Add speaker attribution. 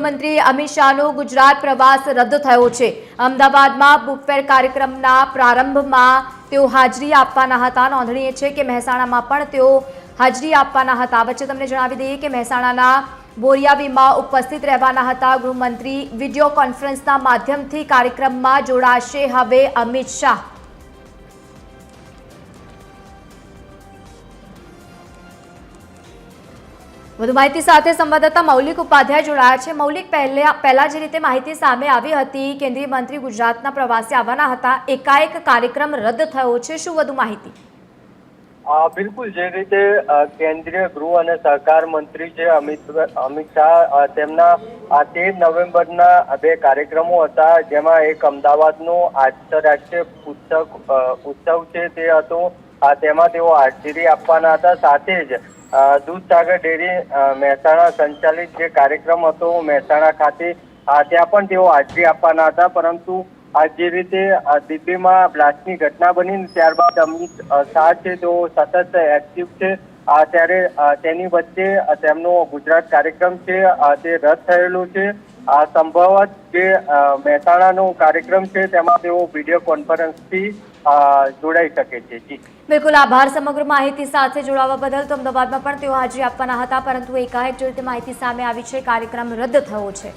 Speaker 1: ગૃહમંત્રી અમિત શાહનો ગુજરાત પ્રવાસ રદ થયો છે। અમદાવાદમાં બુકફેર કાર્યક્રમના પ્રારંભમાં તેઓ હાજરી આપવાના હતા। નોંધનીય છે કે મહેસાણામાં પણ તેઓ હાજરી આપવાના હતા। વચ્ચે તમને જણાવી દઈએ કે મહેસાણાના બોરિયાવીમાં ઉપસ્થિત રહેવાના હતા ગૃહમંત્રી। વિડીયો કોન્ફરન્સના માધ્યમથી કાર્યક્રમમાં જોડાશે હવે અમિત શાહ। વધુ માહિતી સાથે સંવાદદાતા મૌલિક ઉપાધ્યાય જોડાયા છે। મૌલિક, પહેલા જે રીતે માહિતી સામે આવી હતી, કેન્દ્રીય મંત્રી ગુજરાતના પ્રવાસે આવવાના હતા, એકાએક કાર્યક્રમ રદ થયો છે, શું વધુ માહિતી?
Speaker 2: બિલકુલ, જે રીતે કેન્દ્રીય ગૃહ અને સહકાર મંત્રી છે અમિત શાહ, તેમના 13 નવેમ્બરના બે કાર્યક્રમો હતા, જેમાં એક અમદાવાદનો આંતરરાષ્ટ્રીય ઉત્સવ છે તે હતો, તેમાં તેઓ હાજરી આપવાના હતા। સાથે જ દૂધસાગર ડેરી મહેસાણા સંચાલિત જે કાર્યક્રમ હતો મહેસાણા ખાતે, ત્યાં પણ તેઓ હાજરી આપવાના હતા। પરંતુ જે રીતે દિલ્હીમાં બ્લાસ્ટની ઘટના બની ત્યારબાદ અમિત શાહ છે તેઓ સતત એક્ટિવ છે, ત્યારે તેની વચ્ચે તેમનો ગુજરાત કાર્યક્રમ છે તે રદ થયેલો છે। સંભવત જે મહેસાણાનો કાર્યક્રમ છે તેમાં તેઓ વિડીયો કોન્ફરન્સથી જોડાઈ શકે છે। જી
Speaker 1: બિલકુલ, આભાર સમગ્ર માહિતી સાથે જોડાવા બદલ। તો અમદાવાદમાં પણ તેઓ હાજરી આપવાના હતા, પરંતુ એકાએક જે રીતે માહિતી સામે આવી છે, કાર્યક્રમ રદ થયો છે।